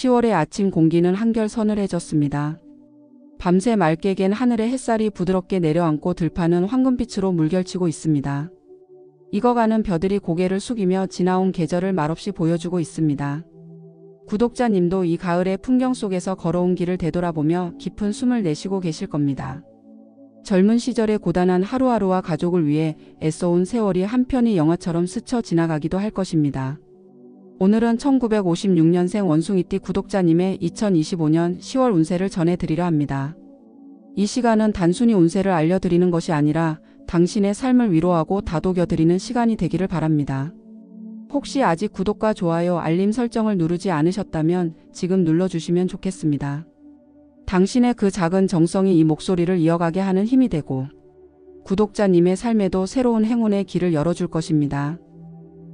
10월의 아침 공기는 한결 서늘해졌습니다. 밤새 맑게 갠 하늘에 햇살이 부드럽게 내려앉고 들판은 황금빛으로 물결치고 있습니다. 익어가는 벼들이 고개를 숙이며 지나온 계절을 말없이 보여주고 있습니다. 구독자님도 이 가을의 풍경 속에서 걸어온 길을 되돌아보며 깊은 숨을 내쉬고 계실 겁니다. 젊은 시절의 고단한 하루하루와 가족을 위해 애써온 세월이 한편의 영화처럼 스쳐 지나가기도 할 것입니다. 오늘은 1956년생 원숭이띠 구독자님의 2025년 10월 운세를 전해드리려 합니다. 이 시간은 단순히 운세를 알려드리는 것이 아니라 당신의 삶을 위로하고 다독여드리는 시간이 되기를 바랍니다. 혹시 아직 구독과 좋아요, 알림 설정을 누르지 않으셨다면 지금 눌러주시면 좋겠습니다. 당신의 그 작은 정성이 이 목소리를 이어가게 하는 힘이 되고 구독자님의 삶에도 새로운 행운의 길을 열어줄 것입니다.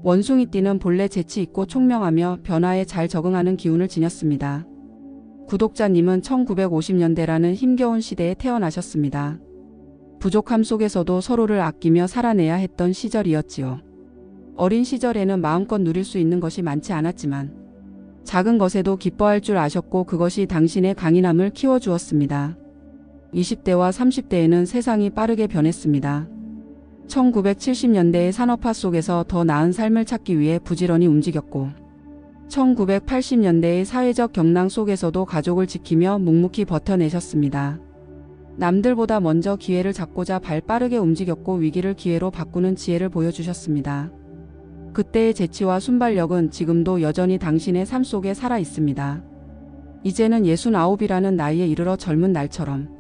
원숭이띠는 본래 재치 있고 총명하며 변화에 잘 적응하는 기운을 지녔습니다. 구독자님은 1950년대라는 힘겨운 시대에 태어나셨습니다. 부족함 속에서도 서로를 아끼며 살아내야 했던 시절이었지요. 어린 시절에는 마음껏 누릴 수 있는 것이 많지 않았지만 작은 것에도 기뻐할 줄 아셨고 그것이 당신의 강인함을 키워주었습니다. 20대와 30대에는 세상이 빠르게 변했습니다. 1970년대의 산업화 속에서 더 나은 삶을 찾기 위해 부지런히 움직였고 1980년대의 사회적 경랑 속에서도 가족을 지키며 묵묵히 버텨내셨습니다. 남들보다 먼저 기회를 잡고자 발 빠르게 움직였고 위기를 기회로 바꾸는 지혜를 보여주셨습니다. 그때의 재치와 순발력은 지금도 여전히 당신의 삶 속에 살아 있습니다. 이제는 69이라는 나이에 이르러 젊은 날처럼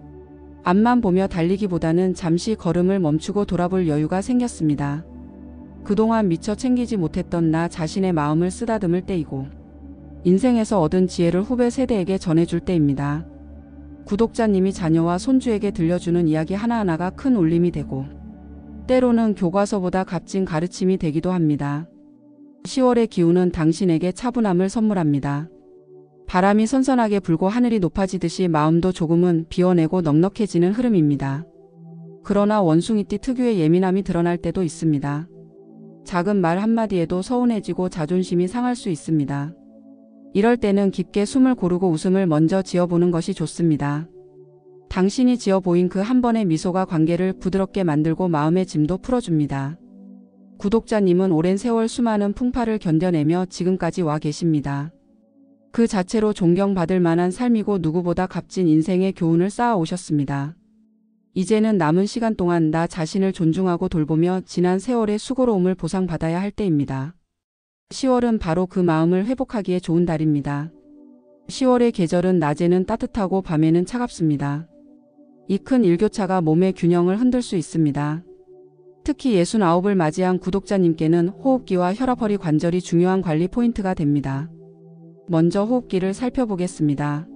앞만 보며 달리기보다는 잠시 걸음을 멈추고 돌아볼 여유가 생겼습니다. 그동안 미처 챙기지 못했던 나 자신의 마음을 쓰다듬을 때이고 인생에서 얻은 지혜를 후배 세대에게 전해줄 때입니다. 구독자님이 자녀와 손주에게 들려주는 이야기 하나하나가 큰 울림이 되고 때로는 교과서보다 값진 가르침이 되기도 합니다. 10월의 기운은 당신에게 차분함을 선물합니다. 바람이 선선하게 불고 하늘이 높아지듯이 마음도 조금은 비워내고 넉넉해지는 흐름입니다. 그러나 원숭이띠 특유의 예민함이 드러날 때도 있습니다. 작은 말 한마디에도 서운해지고 자존심이 상할 수 있습니다. 이럴 때는 깊게 숨을 고르고 웃음을 먼저 지어보는 것이 좋습니다. 당신이 지어 보인 그 한 번의 미소가 관계를 부드럽게 만들고 마음의 짐도 풀어줍니다. 구독자님은 오랜 세월 수많은 풍파를 견뎌내며 지금까지 와 계십니다. 그 자체로 존경받을 만한 삶이고 누구보다 값진 인생의 교훈을 쌓아 오셨습니다. 이제는 남은 시간 동안 나 자신을 존중하고 돌보며 지난 세월의 수고로움을 보상받아야 할 때입니다. 10월은 바로 그 마음을 회복하기에 좋은 달입니다. 10월의 계절은 낮에는 따뜻하고 밤에는 차갑습니다. 이 큰 일교차가 몸의 균형을 흔들 수 있습니다. 특히 69을 맞이한 구독자님께는 호흡기와 혈압-허리 관절이 중요한 관리 포인트가 됩니다. 먼저 호흡기를 살펴보겠습니다.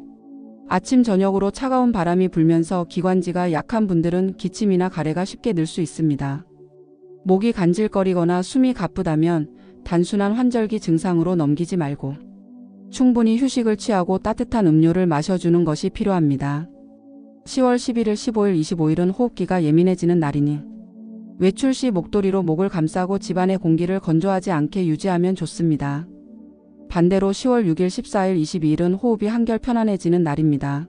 아침 저녁으로 차가운 바람이 불면서 기관지가 약한 분들은 기침이나 가래가 쉽게 늘 수 있습니다. 목이 간질거리거나 숨이 가쁘다면 단순한 환절기 증상으로 넘기지 말고 충분히 휴식을 취하고 따뜻한 음료를 마셔주는 것이 필요합니다. 10월 11일, 15일, 25일은 호흡기가 예민해지는 날이니 외출 시 목도리로 목을 감싸고 집안의 공기를 건조하지 않게 유지하면 좋습니다. 반대로 10월 6일, 14일, 22일은 호흡이 한결 편안해지는 날입니다.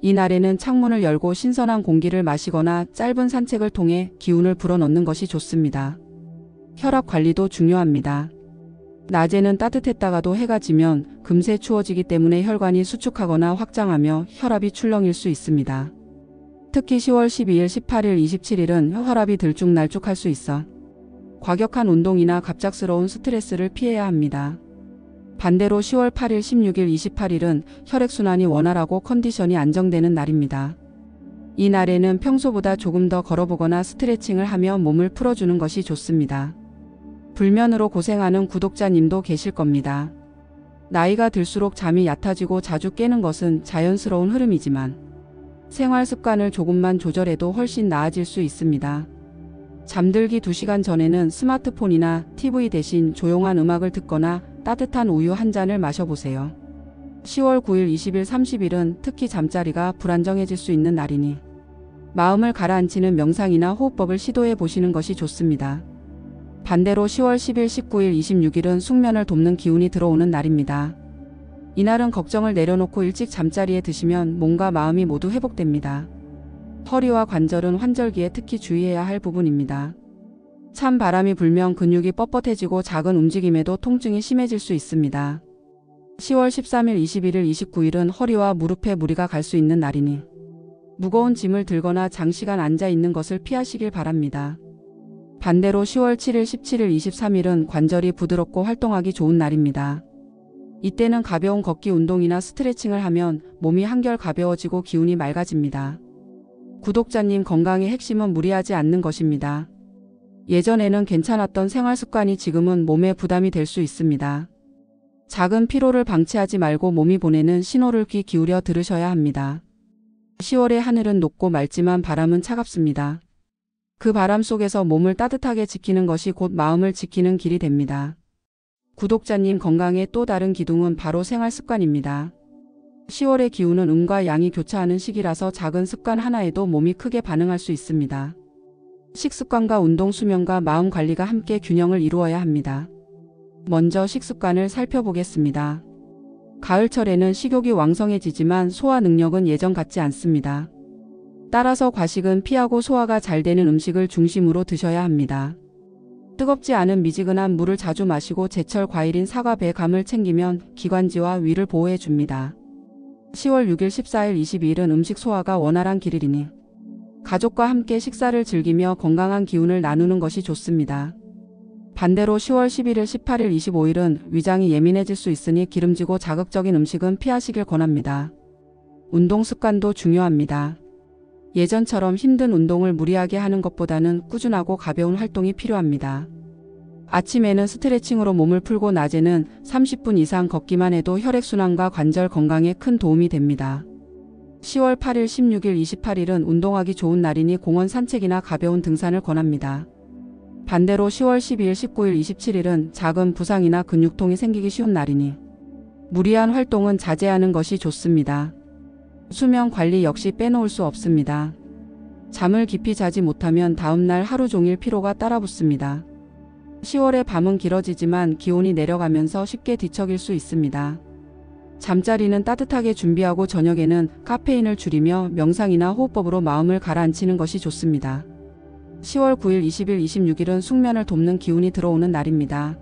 이 날에는 창문을 열고 신선한 공기를 마시거나 짧은 산책을 통해 기운을 불어넣는 것이 좋습니다. 혈압 관리도 중요합니다. 낮에는 따뜻했다가도 해가 지면 금세 추워지기 때문에 혈관이 수축하거나 확장하며 혈압이 출렁일 수 있습니다. 특히 10월 12일, 18일, 27일은 혈압이 들쭉날쭉할 수 있어 과격한 운동이나 갑작스러운 스트레스를 피해야 합니다. 반대로 10월 8일, 16일, 28일은 혈액순환이 원활하고 컨디션이 안정되는 날입니다. 이 날에는 평소보다 조금 더 걸어보거나 스트레칭을 하며 몸을 풀어주는 것이 좋습니다. 불면으로 고생하는 구독자님도 계실 겁니다. 나이가 들수록 잠이 얕아지고 자주 깨는 것은 자연스러운 흐름이지만 생활 습관을 조금만 조절해도 훨씬 나아질 수 있습니다. 잠들기 2시간 전에는 스마트폰이나 TV 대신 조용한 음악을 듣거나 따뜻한 우유 한 잔을 마셔보세요. 10월 9일, 20일, 30일은 특히 잠자리가 불안정해질 수 있는 날이니 마음을 가라앉히는 명상이나 호흡법을 시도해 보시는 것이 좋습니다. 반대로 10월 10일, 19일, 26일은 숙면을 돕는 기운이 들어오는 날입니다. 이날은 걱정을 내려놓고 일찍 잠자리에 드시면 몸과 마음이 모두 회복됩니다. 허리와 관절은 환절기에 특히 주의해야 할 부분입니다. 찬 바람이 불면 근육이 뻣뻣해지고 작은 움직임에도 통증이 심해질 수 있습니다. 10월 13일, 21일, 29일은 허리와 무릎에 무리가 갈 수 있는 날이니 무거운 짐을 들거나 장시간 앉아 있는 것을 피하시길 바랍니다. 반대로 10월 7일, 17일, 23일은 관절이 부드럽고 활동하기 좋은 날입니다. 이때는 가벼운 걷기 운동이나 스트레칭을 하면 몸이 한결 가벼워지고 기운이 맑아집니다. 구독자님, 건강의 핵심은 무리하지 않는 것입니다. 예전에는 괜찮았던 생활 습관이 지금은 몸에 부담이 될 수 있습니다. 작은 피로를 방치하지 말고 몸이 보내는 신호를 귀 기울여 들으셔야 합니다. 10월의 하늘은 높고 맑지만 바람은 차갑습니다. 그 바람 속에서 몸을 따뜻하게 지키는 것이 곧 마음을 지키는 길이 됩니다. 구독자님, 건강의 또 다른 기둥은 바로 생활 습관입니다. 10월의 기운은 음과 양이 교차하는 시기라서 작은 습관 하나에도 몸이 크게 반응할 수 있습니다. 식습관과 운동, 수면과 마음 관리가 함께 균형을 이루어야 합니다. 먼저 식습관을 살펴보겠습니다. 가을철에는 식욕이 왕성해지지만 소화 능력은 예전 같지 않습니다. 따라서 과식은 피하고 소화가 잘 되는 음식을 중심으로 드셔야 합니다. 뜨겁지 않은 미지근한 물을 자주 마시고 제철 과일인 사과, 배, 감을 챙기면 기관지와 위를 보호해 줍니다. 10월 6일, 14일, 22일은 음식 소화가 원활한 길이니 가족과 함께 식사를 즐기며 건강한 기운을 나누는 것이 좋습니다. 반대로 10월 11일, 18일, 25일은 위장이 예민해질 수 있으니 기름지고 자극적인 음식은 피하시길 권합니다. 운동 습관도 중요합니다. 예전처럼 힘든 운동을 무리하게 하는 것보다는 꾸준하고 가벼운 활동이 필요합니다. 아침에는 스트레칭으로 몸을 풀고 낮에는 30분 이상 걷기만 해도 혈액순환과 관절 건강에 큰 도움이 됩니다. 10월 8일, 16일, 28일은 운동하기 좋은 날이니 공원 산책이나 가벼운 등산을 권합니다. 반대로 10월 12일, 19일, 27일은 작은 부상이나 근육통이 생기기 쉬운 날이니 무리한 활동은 자제하는 것이 좋습니다. 수면 관리 역시 빼놓을 수 없습니다. 잠을 깊이 자지 못하면 다음날 하루 종일 피로가 따라붙습니다. 10월의 밤은 길어지지만 기온이 내려가면서 쉽게 뒤척일 수 있습니다. 잠자리는 따뜻하게 준비하고 저녁에는 카페인을 줄이며 명상이나 호흡법으로 마음을 가라앉히는 것이 좋습니다. 10월 9일, 20일, 26일은 숙면을 돕는 기운이 들어오는 날입니다.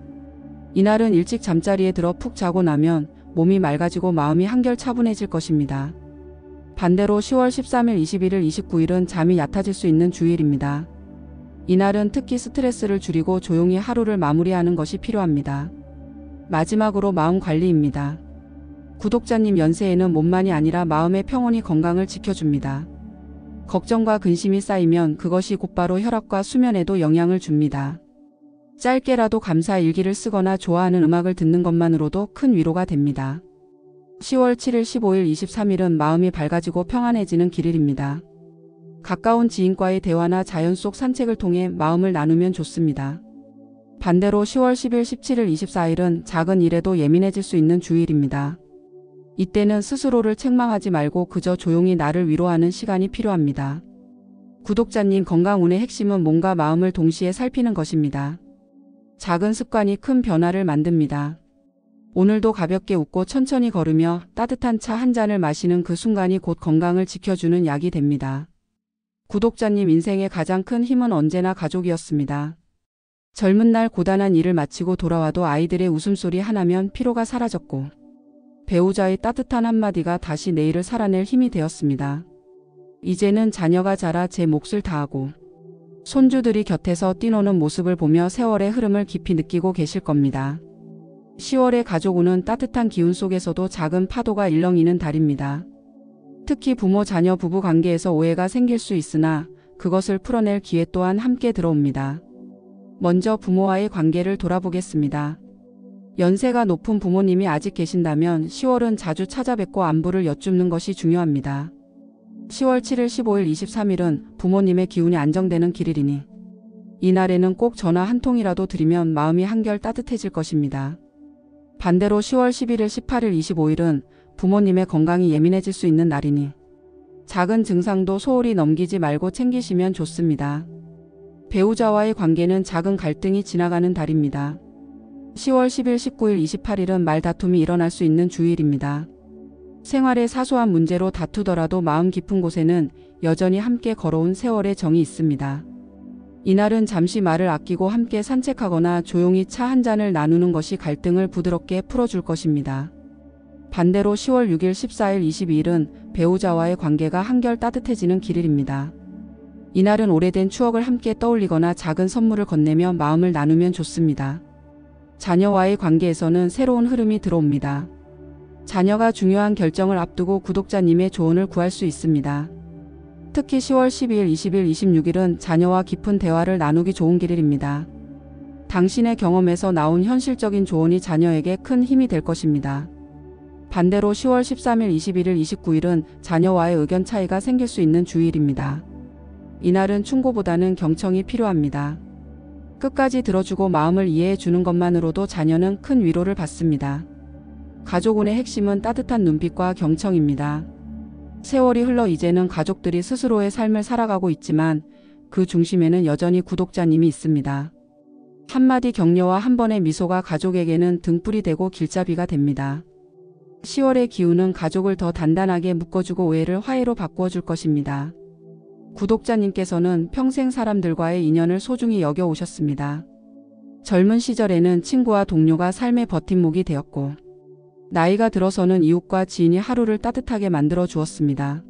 이날은 일찍 잠자리에 들어 푹 자고 나면 몸이 맑아지고 마음이 한결 차분해질 것입니다. 반대로 10월 13일, 21일, 29일은 잠이 얕아질 수 있는 주일입니다. 이날은 특히 스트레스를 줄이고 조용히 하루를 마무리하는 것이 필요합니다. 마지막으로 마음 관리입니다. 구독자님, 연세에는 몸만이 아니라 마음의 평온이 건강을 지켜줍니다. 걱정과 근심이 쌓이면 그것이 곧바로 혈압과 수면에도 영향을 줍니다. 짧게라도 감사 일기를 쓰거나 좋아하는 음악을 듣는 것만으로도 큰 위로가 됩니다. 10월 7일, 15일, 23일은 마음이 밝아지고 평안해지는 길일입니다. 가까운 지인과의 대화나 자연 속 산책을 통해 마음을 나누면 좋습니다. 반대로 10월 10일, 17일, 24일은 작은 일에도 예민해질 수 있는 주일입니다. 이때는 스스로를 책망하지 말고 그저 조용히 나를 위로하는 시간이 필요합니다. 구독자님, 건강운의 핵심은 몸과 마음을 동시에 살피는 것입니다. 작은 습관이 큰 변화를 만듭니다. 오늘도 가볍게 웃고 천천히 걸으며 따뜻한 차 한 잔을 마시는 그 순간이 곧 건강을 지켜주는 약이 됩니다. 구독자님, 인생의 가장 큰 힘은 언제나 가족이었습니다. 젊은 날 고단한 일을 마치고 돌아와도 아이들의 웃음소리 하나면 피로가 사라졌고 배우자의 따뜻한 한마디가 다시 내일을 살아낼 힘이 되었습니다. 이제는 자녀가 자라 제 몫을 다하고 손주들이 곁에서 뛰노는 모습을 보며 세월의 흐름을 깊이 느끼고 계실 겁니다. 10월의 가족운은 따뜻한 기운 속에서도 작은 파도가 일렁이는 달입니다. 특히 부모, 자녀, 부부 관계에서 오해가 생길 수 있으나 그것을 풀어낼 기회 또한 함께 들어옵니다. 먼저 부모와의 관계를 돌아보겠습니다. 연세가 높은 부모님이 아직 계신다면 10월은 자주 찾아뵙고 안부를 여쭙는 것이 중요합니다. 10월 7일, 15일, 23일은 부모님의 기운이 안정되는 길이니 이날에는 꼭 전화 한 통이라도 드리면 마음이 한결 따뜻해질 것입니다. 반대로 10월 11일, 18일, 25일은 부모님의 건강이 예민해질 수 있는 날이니 작은 증상도 소홀히 넘기지 말고 챙기시면 좋습니다. 배우자와의 관계는 작은 갈등이 지나가는 달입니다. 10월 10일, 19일, 28일은 말다툼이 일어날 수 있는 주일입니다. 생활의 사소한 문제로 다투더라도 마음 깊은 곳에는 여전히 함께 걸어온 세월의 정이 있습니다. 이날은 잠시 말을 아끼고 함께 산책하거나 조용히 차 한 잔을 나누는 것이 갈등을 부드럽게 풀어줄 것입니다. 반대로 10월 6일, 14일, 22일은 배우자와의 관계가 한결 따뜻해지는 길일입니다. 이날은 오래된 추억을 함께 떠올리거나 작은 선물을 건네며 마음을 나누면 좋습니다. 자녀와의 관계에서는 새로운 흐름이 들어옵니다. 자녀가 중요한 결정을 앞두고 구독자님의 조언을 구할 수 있습니다. 특히 10월 12일, 20일, 26일은 자녀와 깊은 대화를 나누기 좋은 길일입니다. 당신의 경험에서 나온 현실적인 조언이 자녀에게 큰 힘이 될 것입니다. 반대로 10월 13일, 21일, 29일은 자녀와의 의견 차이가 생길 수 있는 주일입니다. 이날은 충고보다는 경청이 필요합니다. 끝까지 들어주고 마음을 이해해 주는 것만으로도 자녀는 큰 위로를 받습니다. 가족운의 핵심은 따뜻한 눈빛과 경청입니다. 세월이 흘러 이제는 가족들이 스스로의 삶을 살아가고 있지만 그 중심에는 여전히 구독자님이 있습니다. 한마디 격려와 한 번의 미소가 가족에게는 등불이 되고 길잡이가 됩니다. 10월의 기운은 가족을 더 단단하게 묶어주고 오해를 화해로 바꾸어 줄 것입니다. 구독자님께서는 평생 사람들과의 인연을 소중히 여겨 오셨습니다. 젊은 시절에는 친구와 동료가 삶의 버팀목이 되었고 나이가 들어서는 이웃과 지인이 하루를 따뜻하게 만들어 주었습니다.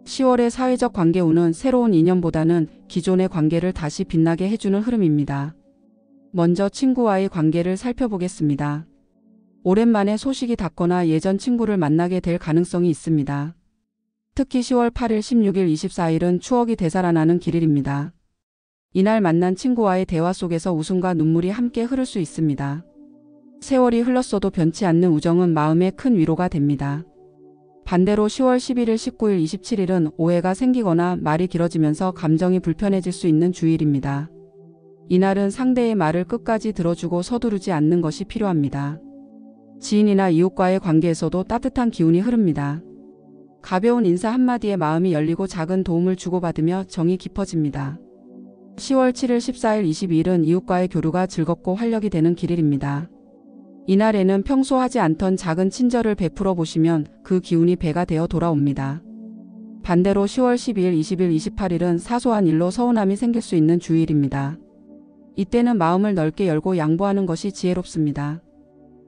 10월의 사회적 관계운은 새로운 인연보다는 기존의 관계를 다시 빛나게 해주는 흐름입니다. 먼저 친구와의 관계를 살펴보겠습니다. 오랜만에 소식이 닿거나 예전 친구를 만나게 될 가능성이 있습니다. 특히 10월 8일, 16일, 24일은 추억이 되살아나는 길일입니다. 이날 만난 친구와의 대화 속에서 웃음과 눈물이 함께 흐를 수 있습니다. 세월이 흘렀어도 변치 않는 우정은 마음에 큰 위로가 됩니다. 반대로 10월 11일, 19일, 27일은 오해가 생기거나 말이 길어지면서 감정이 불편해질 수 있는 주일입니다. 이날은 상대의 말을 끝까지 들어주고 서두르지 않는 것이 필요합니다. 지인이나 이웃과의 관계에서도 따뜻한 기운이 흐릅니다. 가벼운 인사 한마디에 마음이 열리고 작은 도움을 주고받으며 정이 깊어집니다. 10월 7일, 14일, 22일은 이웃과의 교류가 즐겁고 활력이 되는 길일입니다. 이날에는 평소 하지 않던 작은 친절을 베풀어 보시면 그 기운이 배가 되어 돌아옵니다. 반대로 10월 12일, 20일, 28일은 사소한 일로 서운함이 생길 수 있는 주일입니다. 이때는 마음을 넓게 열고 양보하는 것이 지혜롭습니다.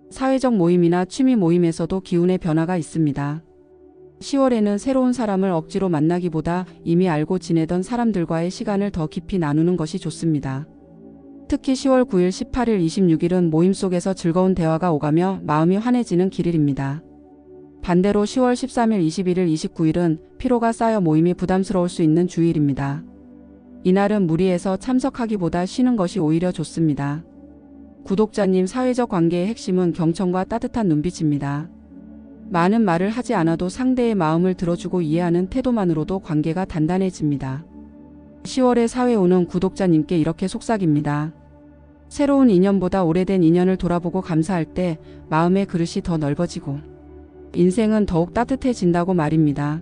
사회적 모임이나 취미 모임에서도 기운의 변화가 있습니다. 10월에는 새로운 사람을 억지로 만나기보다 이미 알고 지내던 사람들과의 시간을 더 깊이 나누는 것이 좋습니다. 특히 10월 9일, 18일, 26일은 모임 속에서 즐거운 대화가 오가며 마음이 환해지는 길일입니다. 반대로 10월 13일, 21일, 29일은 피로가 쌓여 모임이 부담스러울 수 있는 주일입니다. 이날은 무리해서 참석하기보다 쉬는 것이 오히려 좋습니다. 구독자님, 사회적 관계의 핵심은 경청과 따뜻한 눈빛입니다. 많은 말을 하지 않아도 상대의 마음을 들어주고 이해하는 태도만으로도 관계가 단단해집니다. 10월의 사회운은 구독자님께 이렇게 속삭입니다. 새로운 인연보다 오래된 인연을 돌아보고 감사할 때 마음의 그릇이 더 넓어지고 인생은 더욱 따뜻해진다고 말입니다.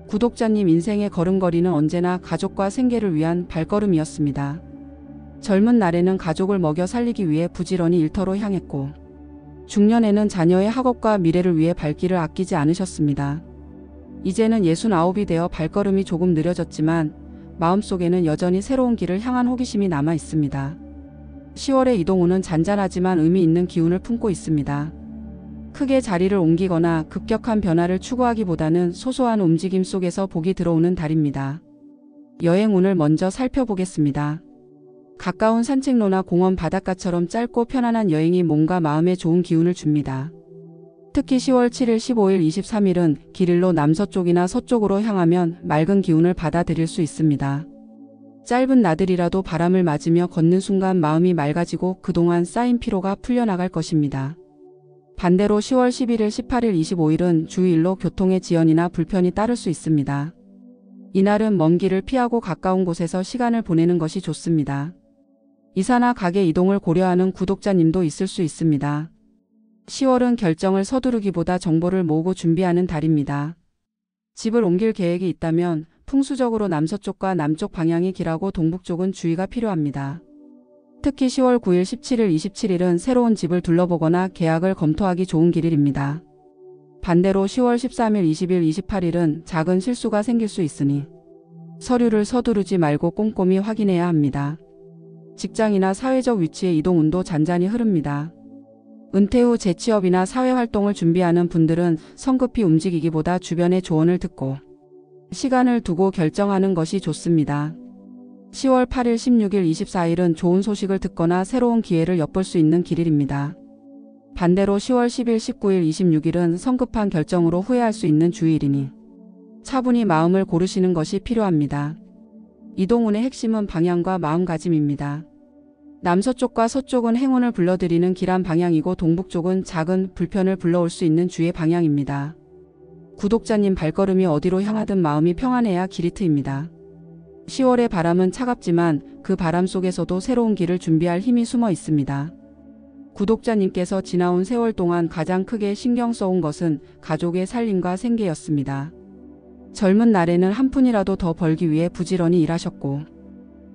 구독자님 인생의 걸음걸이는 언제나 가족과 생계를 위한 발걸음이었습니다. 젊은 날에는 가족을 먹여 살리기 위해 부지런히 일터로 향했고 중년에는 자녀의 학업과 미래를 위해 발길을 아끼지 않으셨습니다. 이제는 69이 되어 발걸음이 조금 느려졌지만 마음속에는 여전히 새로운 길을 향한 호기심이 남아 있습니다. 10월의 이동운은 잔잔하지만 의미 있는 기운을 품고 있습니다. 크게 자리를 옮기거나 급격한 변화를 추구하기보다는 소소한 움직임 속에서 복이 들어오는 달입니다. 여행운을 먼저 살펴보겠습니다. 가까운 산책로나 공원, 바닷가처럼 짧고 편안한 여행이 몸과 마음에 좋은 기운을 줍니다. 특히 10월 7일, 15일, 23일은 길일로 남서쪽이나 서쪽으로 향하면 맑은 기운을 받아들일 수 있습니다. 짧은 나들이라도 바람을 맞으며 걷는 순간 마음이 맑아지고 그동안 쌓인 피로가 풀려나갈 것입니다. 반대로 10월 11일, 18일, 25일은 주일로 교통의 지연이나 불편이 따를 수 있습니다. 이날은 먼 길을 피하고 가까운 곳에서 시간을 보내는 것이 좋습니다. 이사나 가게 이동을 고려하는 구독자님도 있을 수 있습니다. 10월은 결정을 서두르기보다 정보를 모으고 준비하는 달입니다. 집을 옮길 계획이 있다면 풍수적으로 남서쪽과 남쪽 방향이 길하고 동북쪽은 주의가 필요합니다. 특히 10월 9일, 17일, 27일은 새로운 집을 둘러보거나 계약을 검토하기 좋은 길일입니다. 반대로 10월 13일, 20일, 28일은 작은 실수가 생길 수 있으니 서류를 서두르지 말고 꼼꼼히 확인해야 합니다. 직장이나 사회적 위치의 이동 운도 잔잔히 흐릅니다. 은퇴 후 재취업이나 사회활동을 준비하는 분들은 성급히 움직이기보다 주변의 조언을 듣고 시간을 두고 결정하는 것이 좋습니다. 10월 8일, 16일, 24일은 좋은 소식을 듣거나 새로운 기회를 엿볼 수 있는 길일입니다. 반대로 10월 10일, 19일, 26일은 성급한 결정으로 후회할 수 있는 주일이니 차분히 마음을 고르시는 것이 필요합니다. 이동운의 핵심은 방향과 마음가짐입니다. 남서쪽과 서쪽은 행운을 불러들이는 길한 방향이고 동북쪽은 작은 불편을 불러올 수 있는 주의 방향입니다. 구독자님 발걸음이 어디로 향하든 마음이 평안해야 길이 트입니다. 10월의 바람은 차갑지만 그 바람 속에서도 새로운 길을 준비할 힘이 숨어 있습니다. 구독자님께서 지나온 세월 동안 가장 크게 신경 써온 것은 가족의 살림과 생계였습니다. 젊은 날에는 한 푼이라도 더 벌기 위해 부지런히 일하셨고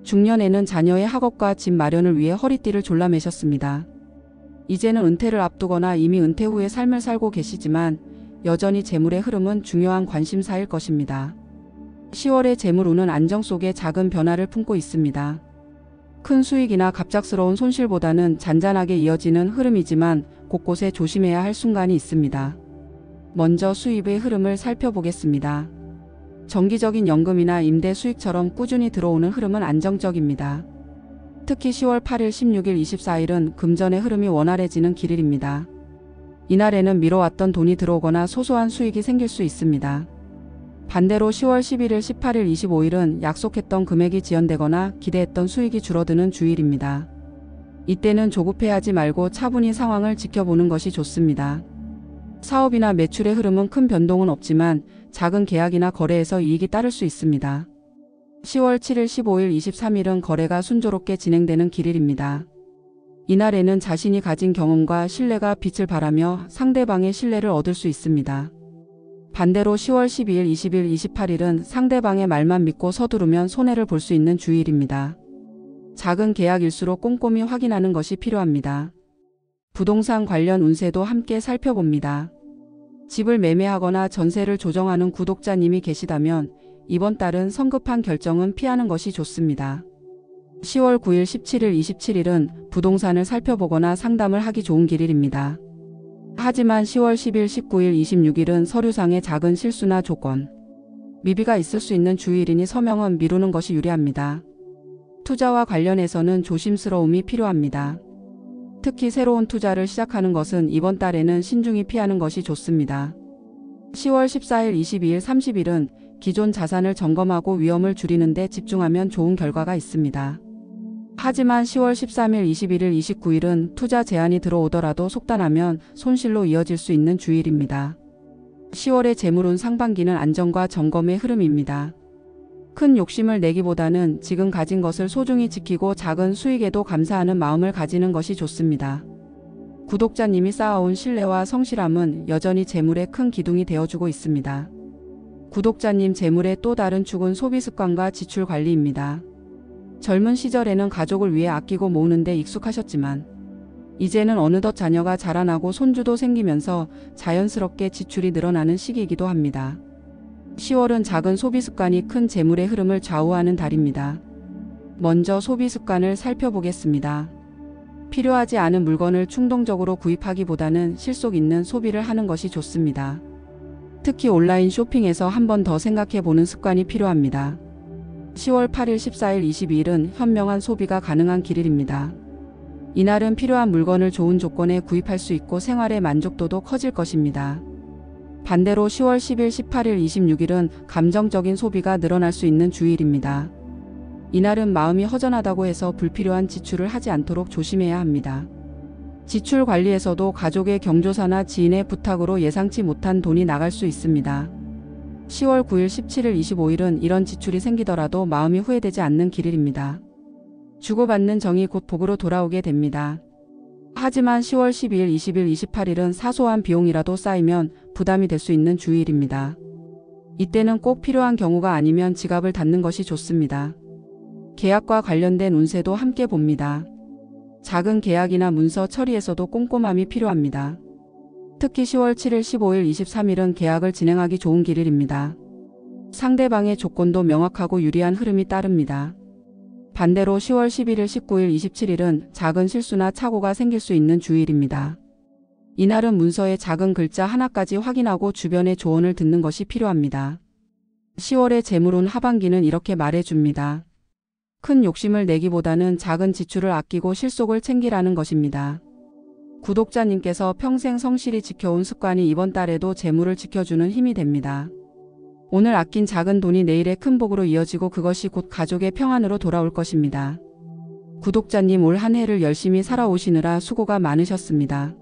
중년에는 자녀의 학업과 집 마련을 위해 허리띠를 졸라매셨습니다. 이제는 은퇴를 앞두거나 이미 은퇴 후의 삶을 살고 계시지만 여전히 재물의 흐름은 중요한 관심사일 것입니다. 10월의 재물운은 안정 속에 작은 변화를 품고 있습니다. 큰 수익이나 갑작스러운 손실보다는 잔잔하게 이어지는 흐름이지만 곳곳에 조심해야 할 순간이 있습니다. 먼저 수입의 흐름을 살펴보겠습니다. 정기적인 연금이나 임대 수익처럼 꾸준히 들어오는 흐름은 안정적입니다. 특히 10월 8일, 16일, 24일은 금전의 흐름이 원활해지는 길일입니다. 이날에는 미뤄왔던 돈이 들어오거나 소소한 수익이 생길 수 있습니다. 반대로 10월 11일, 18일, 25일은 약속했던 금액이 지연되거나 기대했던 수익이 줄어드는 주일입니다. 이때는 조급해하지 말고 차분히 상황을 지켜보는 것이 좋습니다. 사업이나 매출의 흐름은 큰 변동은 없지만 작은 계약이나 거래에서 이익이 따를 수 있습니다. 10월 7일, 15일, 23일은 거래가 순조롭게 진행되는 길일입니다. 이날에는 자신이 가진 경험과 신뢰가 빛을 발하며 상대방의 신뢰를 얻을 수 있습니다. 반대로 10월 12일, 20일, 28일은 상대방의 말만 믿고 서두르면 손해를 볼 수 있는 주일입니다. 작은 계약일수록 꼼꼼히 확인하는 것이 필요합니다. 부동산 관련 운세도 함께 살펴봅니다. 집을 매매하거나 전세를 조정하는 구독자님이 계시다면 이번 달은 성급한 결정은 피하는 것이 좋습니다. 10월 9일, 17일, 27일은 부동산을 살펴보거나 상담을 하기 좋은 길일입니다. 하지만 10월 10일, 19일, 26일은 서류상의 작은 실수나 조건, 미비가 있을 수 있는 주일이니 서명은 미루는 것이 유리합니다. 투자와 관련해서는 조심스러움이 필요합니다. 특히 새로운 투자를 시작하는 것은 이번 달에는 신중히 피하는 것이 좋습니다. 10월 14일, 22일, 30일은 기존 자산을 점검하고 위험을 줄이는 데 집중하면 좋은 결과가 있습니다. 하지만 10월 13일, 21일, 29일은 투자 제안이 들어오더라도 속단하면 손실로 이어질 수 있는 주일입니다. 10월의 재물운 상반기는 안정과 점검의 흐름입니다. 큰 욕심을 내기보다는 지금 가진 것을 소중히 지키고 작은 수익에도 감사하는 마음을 가지는 것이 좋습니다. 구독자님이 쌓아온 신뢰와 성실함은 여전히 재물의 큰 기둥이 되어주고 있습니다. 구독자님 재물의 또 다른 축은 소비 습관과 지출 관리입니다. 젊은 시절에는 가족을 위해 아끼고 모으는 데 익숙하셨지만 이제는 어느덧 자녀가 자라나고 손주도 생기면서 자연스럽게 지출이 늘어나는 시기이기도 합니다. 10월은 작은 소비 습관이 큰 재물의 흐름을 좌우하는 달입니다. 먼저 소비 습관을 살펴보겠습니다. 필요하지 않은 물건을 충동적으로 구입하기보다는 실속 있는 소비를 하는 것이 좋습니다. 특히 온라인 쇼핑에서 한 번 더 생각해보는 습관이 필요합니다. 10월 8일, 14일, 22일은 현명한 소비가 가능한 길일입니다. 이날은 필요한 물건을 좋은 조건에 구입할 수 있고 생활의 만족도도 커질 것입니다. 반대로 10월 10일, 18일, 26일은 감정적인 소비가 늘어날 수 있는 주일입니다. 이날은 마음이 허전하다고 해서 불필요한 지출을 하지 않도록 조심해야 합니다. 지출 관리에서도 가족의 경조사나 지인의 부탁으로 예상치 못한 돈이 나갈 수 있습니다. 10월 9일, 17일, 25일은 이런 지출이 생기더라도 마음이 후회되지 않는 길일입니다. 주고받는 정이 곧 복으로 돌아오게 됩니다. 하지만 10월 12일, 20일, 28일은 사소한 비용이라도 쌓이면 부담이 될 수 있는 주일입니다. 이때는 꼭 필요한 경우가 아니면 지갑을 닫는 것이 좋습니다. 계약과 관련된 운세도 함께 봅니다. 작은 계약이나 문서 처리에서도 꼼꼼함이 필요합니다. 특히 10월 7일, 15일, 23일은 계약을 진행하기 좋은 길일입니다. 상대방의 조건도 명확하고 유리한 흐름이 따릅니다. 반대로 10월 11일, 19일, 27일은 작은 실수나 착오가 생길 수 있는 주일입니다. 이날은 문서의 작은 글자 하나까지 확인하고 주변의 조언을 듣는 것이 필요합니다. 10월의 재물운 하반기는 이렇게 말해줍니다. 큰 욕심을 내기보다는 작은 지출을 아끼고 실속을 챙기라는 것입니다. 구독자님께서 평생 성실히 지켜온 습관이 이번 달에도 재물을 지켜주는 힘이 됩니다. 오늘 아낀 작은 돈이 내일의 큰 복으로 이어지고 그것이 곧 가족의 평안으로 돌아올 것입니다. 구독자님, 올 한 해를 열심히 살아오시느라 수고가 많으셨습니다.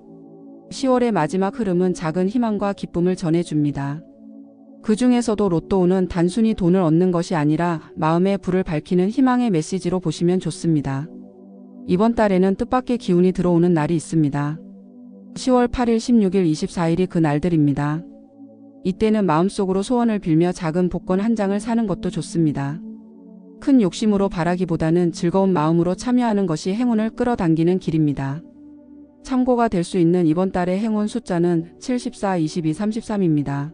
10월의 마지막 흐름은 작은 희망과 기쁨을 전해줍니다. 그 중에서도 로또운은 단순히 돈을 얻는 것이 아니라 마음의 불을 밝히는 희망의 메시지로 보시면 좋습니다. 이번 달에는 뜻밖의 기운이 들어오는 날이 있습니다. 10월 8일, 16일, 24일이 그 날들입니다. 이때는 마음속으로 소원을 빌며 작은 복권 한 장을 사는 것도 좋습니다. 큰 욕심으로 바라기보다는 즐거운 마음으로 참여하는 것이 행운을 끌어당기는 길입니다. 참고가 될 수 있는 이번 달의 행운 숫자는 7, 14, 22, 33입니다.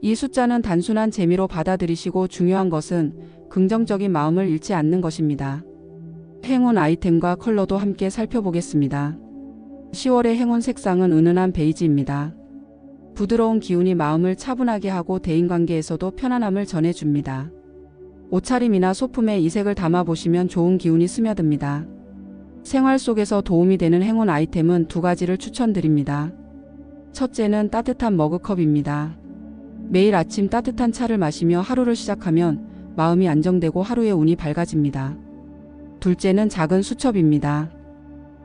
이 숫자는 단순한 재미로 받아들이시고 중요한 것은 긍정적인 마음을 잃지 않는 것입니다. 행운 아이템과 컬러도 함께 살펴보겠습니다. 10월의 행운 색상은 은은한 베이지입니다. 부드러운 기운이 마음을 차분하게 하고 대인관계에서도 편안함을 전해줍니다. 옷차림이나 소품에 이 색을 담아보시면 좋은 기운이 스며듭니다. 생활 속에서 도움이 되는 행운 아이템은 두 가지를 추천드립니다. 첫째는 따뜻한 머그컵입니다. 매일 아침 따뜻한 차를 마시며 하루를 시작하면 마음이 안정되고 하루의 운이 밝아집니다. 둘째는 작은 수첩입니다.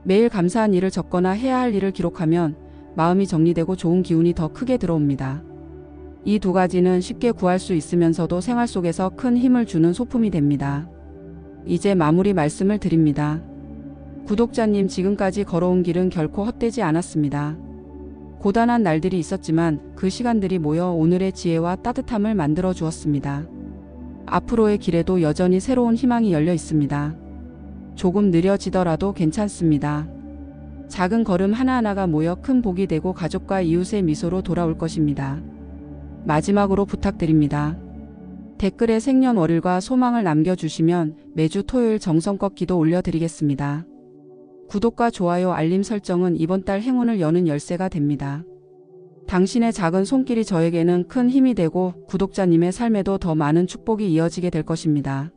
매일 감사한 일을 적거나 해야 할 일을 기록하면 마음이 정리되고 좋은 기운이 더 크게 들어옵니다. 이 두 가지는 쉽게 구할 수 있으면서도 생활 속에서 큰 힘을 주는 소품이 됩니다. 이제 마무리 말씀을 드립니다. 구독자님, 지금까지 걸어온 길은 결코 헛되지 않았습니다. 고단한 날들이 있었지만 그 시간들이 모여 오늘의 지혜와 따뜻함을 만들어 주었습니다. 앞으로의 길에도 여전히 새로운 희망이 열려 있습니다. 조금 느려지더라도 괜찮습니다. 작은 걸음 하나하나가 모여 큰 복이 되고 가족과 이웃의 미소로 돌아올 것입니다. 마지막으로 부탁드립니다. 댓글에 생년월일과 소망을 남겨주시면 매주 토요일 정성껏 기도 올려드리겠습니다. 구독과 좋아요, 알림 설정은 이번 달 행운을 여는 열쇠가 됩니다. 당신의 작은 손길이 저에게는 큰 힘이 되고 구독자님의 삶에도 더 많은 축복이 이어지게 될 것입니다.